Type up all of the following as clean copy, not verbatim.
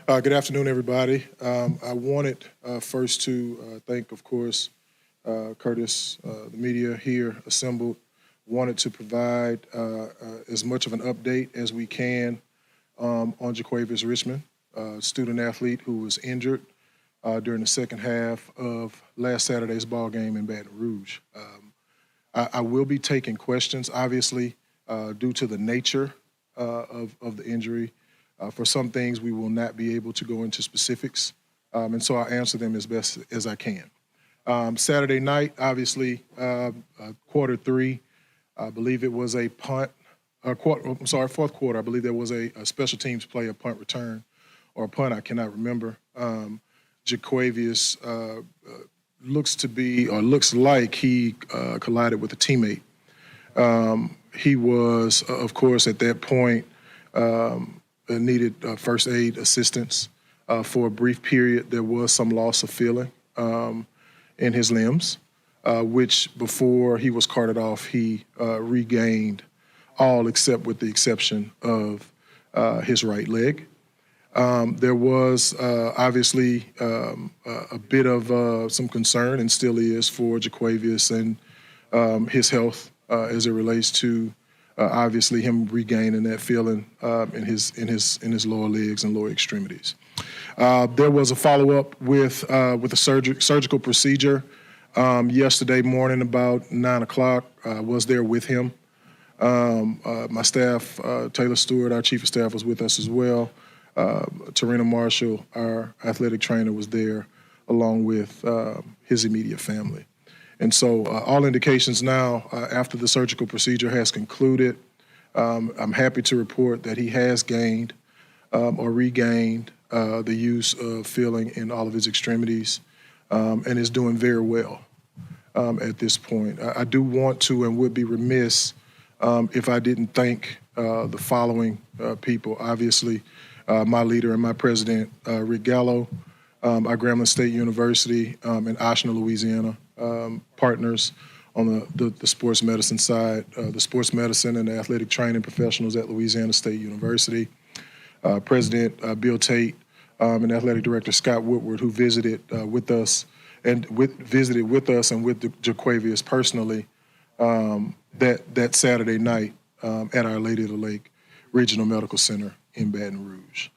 Good afternoon, everybody. I wanted first to thank, of course, Curtis, the media here assembled. Wanted to provide as much of an update as we can on Jaquavius Richmond, student athlete who was injured during the second half of last Saturday's ball game in Baton Rouge. I will be taking questions, obviously, due to the nature of the injury. For some things, we will not be able to go into specifics, and so I'll answer them as best as I can. Saturday night, obviously, quarter three, I believe it was a punt. Fourth quarter, I believe there was a special teams play, a punt return, or a punt, I cannot remember. Jaquavius looks like he collided with a teammate. He was, of course, at that point, needed first aid assistance. For a brief period, there was some loss of feeling in his limbs, which before he was carted off, he regained all except with the exception of his right leg. There was obviously a bit of some concern, and still is, for Jaquavius and his health as it relates to obviously him regaining that feeling in his lower legs and lower extremities. There was a follow-up with a surgical procedure yesterday morning about 9 o'clock. I was there with him. My staff, Taylor Stewart, our chief of staff, was with us as well. Tarina Marshall, our athletic trainer, was there along with his immediate family. And so all indications now, after the surgical procedure has concluded, I'm happy to report that he has gained or regained the use of feeling in all of his extremities and is doing very well at this point. I do want to and would be remiss if I didn't thank the following people. Obviously, my leader and my president, Rick Gallo, our Grambling State University in Oshner, Louisiana, partners on the sports medicine side, the sports medicine and the athletic training professionals at Louisiana State University, President Bill Tate, and athletic director Scott Woodward, who visited with us and with Jaquavius personally that Saturday night at Our Lady of the Lake Regional Medical Center in Baton Rouge.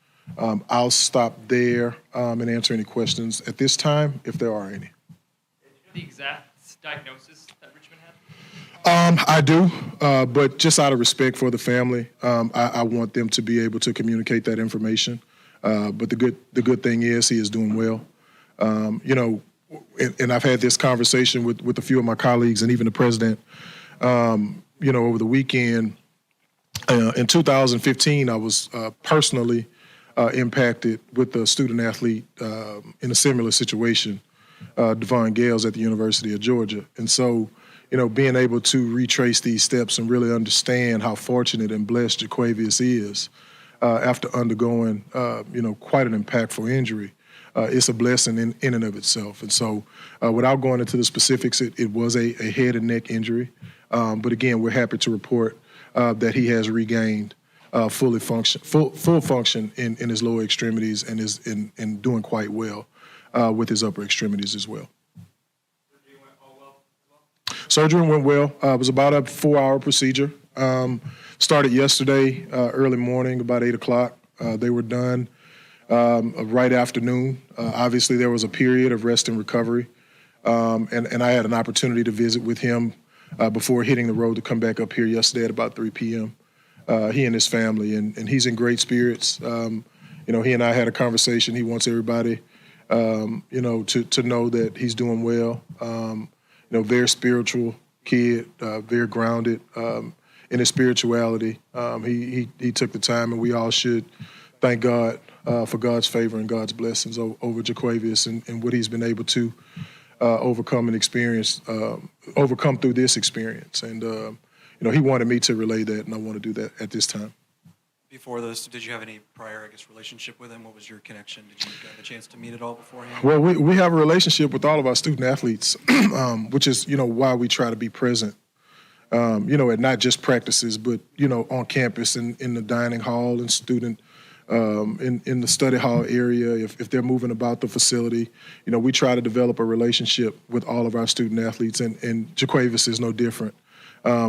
I'll stop there and answer any questions at this time, if there are any. Do you know the exact diagnosis that Richmond had? I do, but just out of respect for the family, I want them to be able to communicate that information. But the good thing is he is doing well. And I've had this conversation with a few of my colleagues and even the president, over the weekend. In 2015, I was personally impacted with a student athlete in a similar situation, Devon Gales at the University of Georgia. And so, being able to retrace these steps and really understand how fortunate and blessed Jaquavius is after undergoing, quite an impactful injury, it's a blessing in and of itself. And so without going into the specifics, it was a head and neck injury. But again, we're happy to report that he has regained full function in his lower extremities and is in doing quite well with his upper extremities as well. Surgery went well. It was about a 4-hour procedure. Started yesterday early morning, about 8 o'clock. They were done right afternoon. Obviously, there was a period of rest and recovery, and I had an opportunity to visit with him before hitting the road to come back up here yesterday at about 3 p.m. He and his family, and he's in great spirits. He and I had a conversation. He wants everybody, to know that he's doing well. Very spiritual kid, very grounded in his spirituality. He took the time, and we all should thank God for God's favor and God's blessings over Jaquavius and what he's been able to overcome through this experience. And, he wanted me to relay that, and I want to do that at this time. Before this, did you have any prior, relationship with him? What was your connection? Did you have a chance to meet at all beforehand? Well, we have a relationship with all of our student athletes, which is, why we try to be present, at not just practices, but, on campus and in the dining hall and student in the study hall area, if they're moving about the facility, we try to develop a relationship with all of our student athletes, and Jaquavis is no different.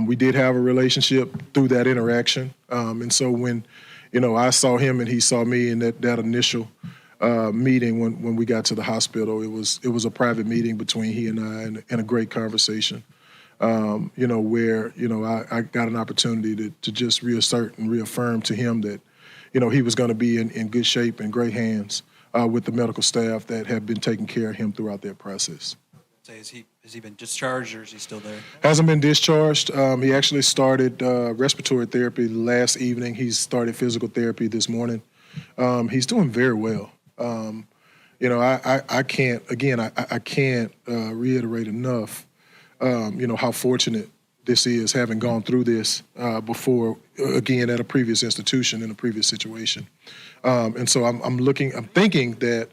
We did have a relationship through that interaction, and so when, I saw him and he saw me in that initial meeting when we got to the hospital, it was a private meeting between he and I, and a great conversation. Where I got an opportunity to just reassert and reaffirm to him that he was going to be in good shape and great hands with the medical staff that have been taking care of him throughout that process. Say, has he been discharged or is he still there? Hasn't been discharged. He actually started respiratory therapy last evening. He's started physical therapy this morning. He's doing very well. I can't reiterate enough, how fortunate this is, having gone through this before, again, at a previous institution in a previous situation. And so I'm thinking that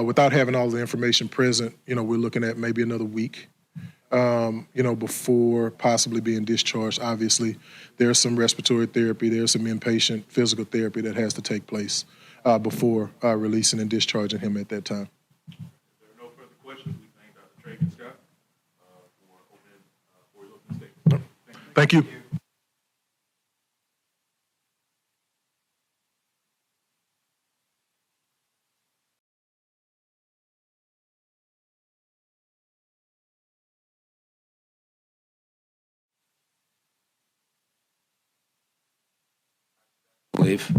without having all the information present, we're looking at maybe another week, before possibly being discharged. Obviously, there's some respiratory therapy, there's some inpatient physical therapy that has to take place before releasing and discharging him at that time. If there are no further questions, we thank Dr. Tragan Scott for his opening statement. Thank you. Leave.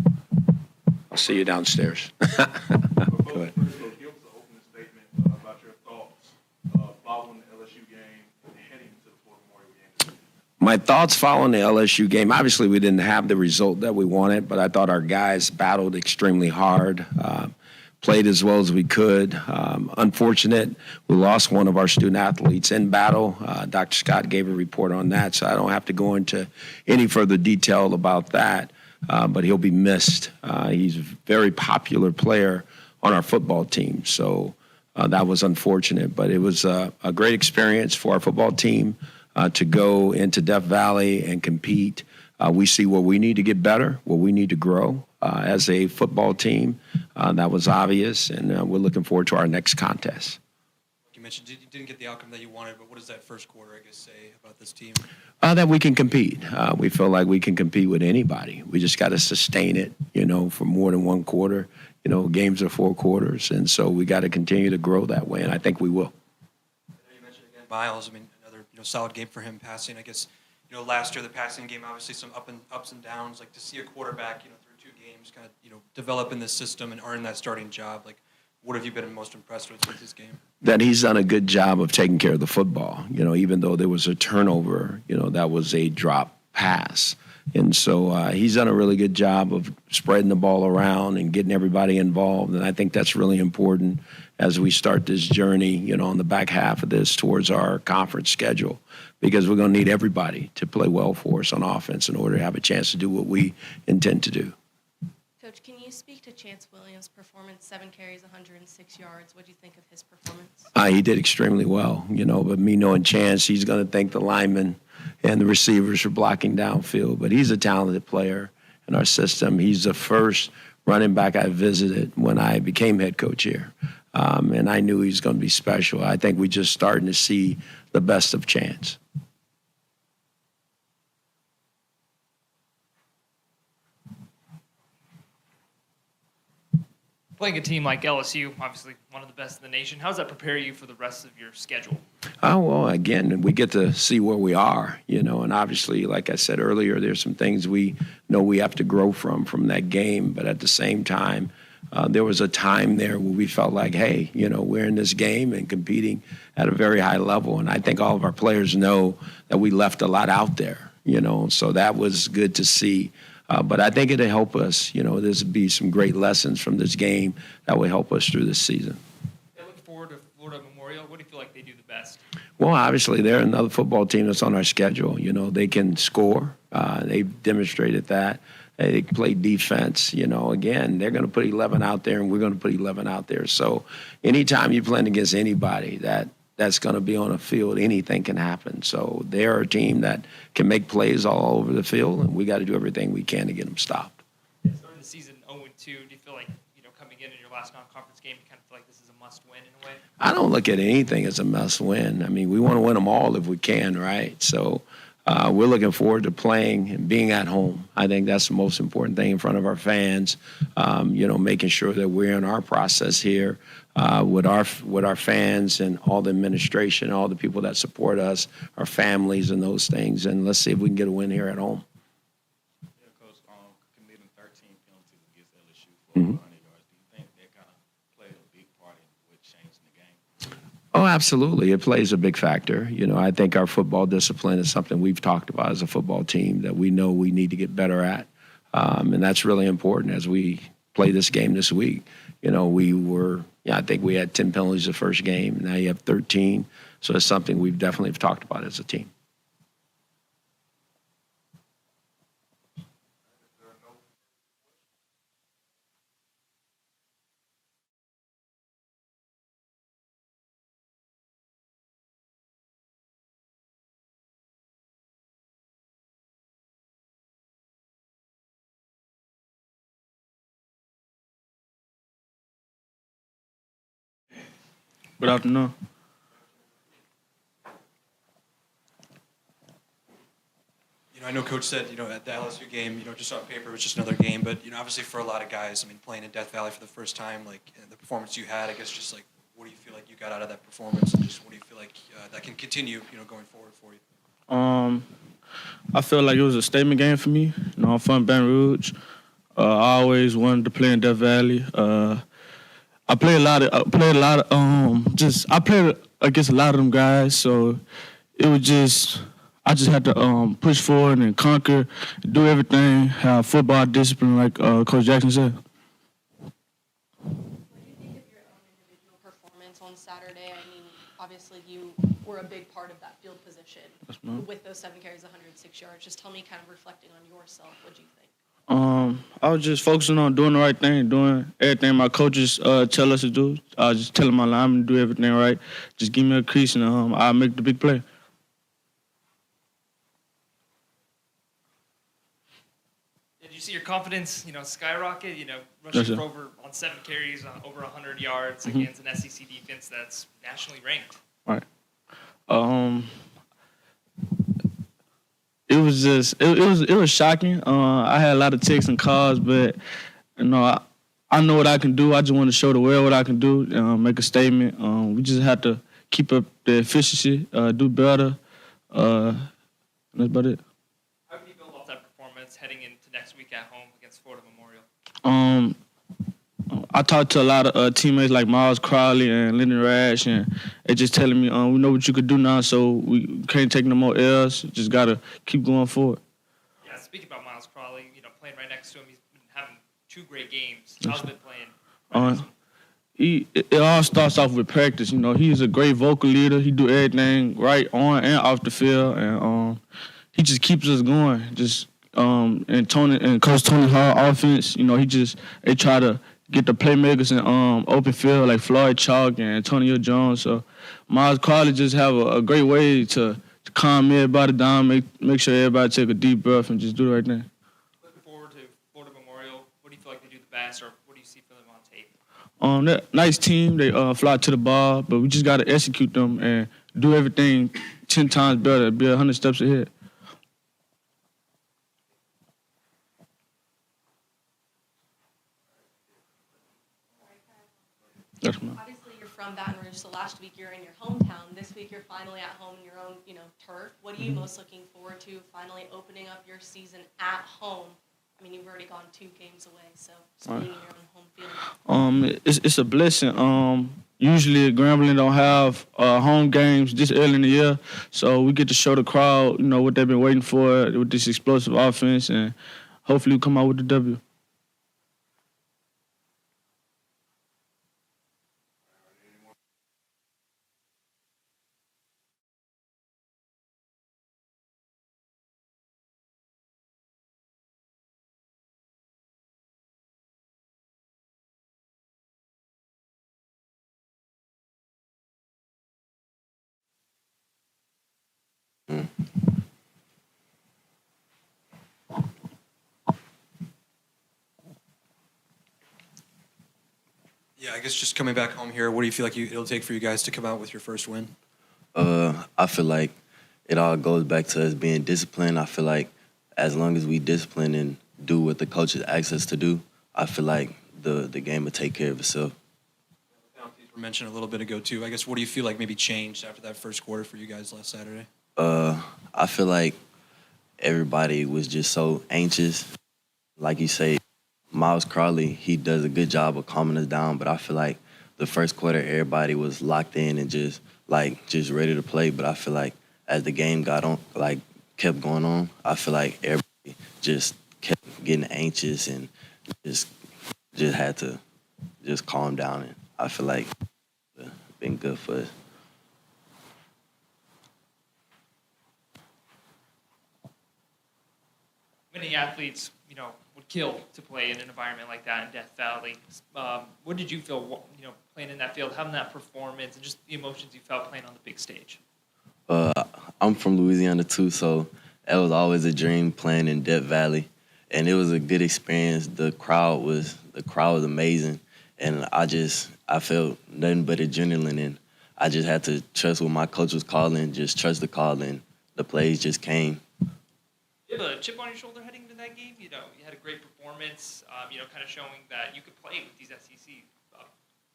I'll see you downstairs. Go ahead. Give us an opening statement about your thoughts following the LSU game and heading to the Florida Memorial game. My thoughts following the LSU game, obviously we didn't have the result that we wanted, but I thought our guys battled extremely hard, played as well as we could. Unfortunate, we lost one of our student athletes in battle. Dr. Scott gave a report on that, so I don't have to go into any further detail about that. But he'll be missed. He's a very popular player on our football team, so that was unfortunate. But it was a great experience for our football team to go into Death Valley and compete. We see where we need to get better, where we need to grow as a football team. That was obvious, and we're looking forward to our next contest. You mentioned you didn't get the outcome that you wanted, but what does that first quarter, I guess, say about this team? That we can compete. We feel like we can compete with anybody. We just got to sustain it, for more than one quarter. Games are 4 quarters, and so we got to continue to grow that way, and I think we will. You mentioned again Miles. Another solid game for him passing. I guess last year the passing game, obviously some ups and downs. Like to see a quarterback through 2 games kind of develop in this system and earn that starting job. Like what have you been most impressed with this game? That he's done a good job of taking care of the football. Even though there was a turnover, that was a drop pass. And so he's done a really good job of spreading the ball around and getting everybody involved. And I think that's really important as we start this journey, on the back half of this towards our conference schedule, because we're going to need everybody to play well for us on offense in order to have a chance to do what we intend to do. Coach, can you speak to Chance Williams' performance, 7 carries, 106 yards? What do you think of his performance? He did extremely well, but me knowing Chance, he's going to thank the linemen and the receivers for blocking downfield. But he's a talented player in our system. He's the first running back I visited when I became head coach here. And I knew he was going to be special. I think we're just starting to see the best of Chance. Playing a team like LSU, obviously one of the best in the nation, how does that prepare you for the rest of your schedule? Well, again, we get to see where we are, and obviously, like I said earlier, there's some things we know we have to grow from that game. But at the same time, there was a time there where we felt like, hey, we're in this game and competing at a very high level. And I think all of our players know that we left a lot out there, so that was good to see. But I think it'll help us. There'll be some great lessons from this game that will help us through this season. Look forward to Florida Memorial. What do you feel like they do the best? Well, obviously, they're another football team that's on our schedule. They can score. They've demonstrated that. They play defense. Again, they're going to put 11 out there, and we're going to put 11 out there. So anytime you're playing against anybody that's going to be on a field, anything can happen. So they're a team that can make plays all over the field, and we got to do everything we can to get them stopped. Starting the season 0-2, do feel like, coming in your last non-conference game, you kind of feel like this is a must-win in a way? I don't look at anything as a must-win. I mean, we want to win them all if we can, right? So we're looking forward to playing and being at home. I think that's the most important thing in front of our fans. Making sure that we're in our process here with our fans and all the administration, all the people that support us, our families, and those things. And let's see if we can get a win here at home. Yeah, Coach, committing 13 penalties against LSU for 100 yards. Do you think that kind of played a big part in what changed the game? Oh, absolutely. It plays a big factor. I think our football discipline is something we've talked about as a football team that we know we need to get better at. And that's really important as we play this game this week. I think we had 10 penalties the first game. Now you have 13. So it's something we've definitely talked about as a team. Good afternoon. I know Coach said, at the LSU game, just on paper, it was just another game. But, obviously for a lot of guys, playing in Death Valley for the first time, the performance you had, I guess just, what do you feel like you got out of that performance? And just what do you feel like that can continue, going forward for you? I feel like it was a statement game for me. I'm from Baton Rouge. I always wanted to play in Death Valley. I played against a lot of them guys, so it was just, I just had to push forward and conquer, do everything, have football discipline like Coach Jackson said. What do you think of your own individual performance on Saturday? I mean, obviously you were a big part of that field position with those 7 carries, 106 yards. Just tell me, kind of reflecting on yourself, what do you think? I was just focusing on doing the right thing, doing everything my coaches tell us to do. I was just telling my linemen to do everything right. Just give me a crease and I'll make the big play. Did you see your confidence, skyrocket? Yes, Rushing sir. for over on 7 carries, over 100 yards against an SEC defense that's nationally ranked. Right. It was shocking. I had a lot of texts and calls, but I know what I can do. I just want to show the world what I can do, make a statement. We just have to keep up the efficiency, do better. That's about it. How can you build off that performance heading into next week at home against Florida Memorial? I talked to a lot of teammates like Miles Crowley and Lyndon Rash, and they just telling me, we know what you could do now, so we can't take no more L's. Just got to keep going forward. Yeah, speaking about Miles Crawley, playing right next to him, he's been having 2 great games. How's it been playing right next to him? It all starts off with practice. He's a great vocal leader. He do everything right on and off the field, and he just keeps us going. And Coach Tony Hall offense, they try to get the playmakers in open field like Floyd Chalk and Antonio Jones. So Miles Crowley just have a great way to calm everybody down, make sure everybody take a deep breath and just do the right thing. Looking forward to Florida Memorial. What do you feel like they do the best, or what do you see for them on tape? They're a nice team. They fly to the ball, but we just got to execute them and do everything 10 times better, be 100 steps ahead. Yes, ma'am. Obviously, you're from Baton Rouge, so last week you're in your hometown. This week you're finally at home in your own, turf. What are you most looking forward to, finally opening up your season at home? I mean, you've already gone 2 games away, so just being in your own home field. It's a blessing. Usually Grambling don't have home games this early in the year, so we get to show the crowd, what they've been waiting for with this explosive offense, and hopefully we come out with the W. Yeah, I guess just coming back home here, what do you feel like it'll take for you guys to come out with your first win? I feel like it all goes back to us being disciplined. I feel like as long as we discipline and do what the coaches ask us to do, I feel like the game will take care of itself. Penalties were mentioned a little bit ago too. I guess what do you feel like maybe changed after that first quarter for you guys last Saturday? I feel like everybody was just so anxious. Like you say, Miles Crawley, he does a good job of calming us down, but I feel like the first quarter everybody was locked in and just ready to play. But I feel like as the game kept going on, I feel like everybody just kept getting anxious and just had to just calm down. And I feel like it's been good for us. Many athletes, would kill to play in an environment like that in Death Valley. What did you feel, playing in that field, having that performance, and just the emotions you felt playing on the big stage? I'm from Louisiana too, so it was always a dream playing in Death Valley, and it was a good experience. The crowd was amazing, and I felt nothing but adrenaline, and I just had to trust what my coach was calling, just trust the call, and the plays just came. You have a chip on your shoulder heading into that game. You had a great performance. Kind of showing that you could play with these SEC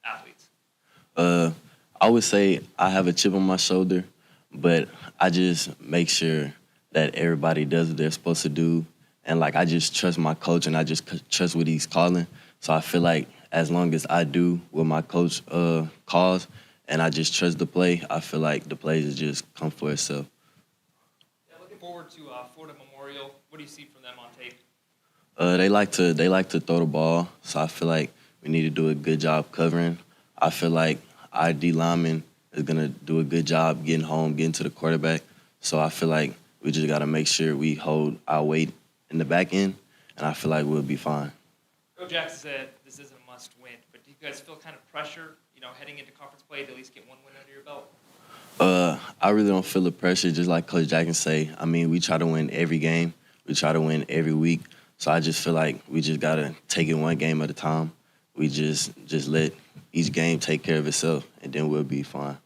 athletes. I would say I have a chip on my shoulder, but I just make sure that everybody does what they're supposed to do, and I just trust my coach and I just trust what he's calling. So I feel like as long as I do what my coach calls and I just trust the play, I feel like the plays will just come for itself. Looking forward to Florida Memorial. What do you see from them on tape? They like to throw the ball, so I feel like we need to do a good job covering. I feel like our D lineman is gonna do a good job getting home, getting to the quarterback. So I feel like we just gotta make sure we hold our weight in the back end, and I feel like we'll be fine. Coach Jackson said this isn't a must-win, but do you guys feel kind of pressure, heading into conference play to at least get one win under your belt? I really don't feel the pressure, just like Coach Jackson say. I mean, we try to win every game. We try to win every week. So I just feel like we just got to take it one game at a time. We just let each game take care of itself, and then we'll be fine.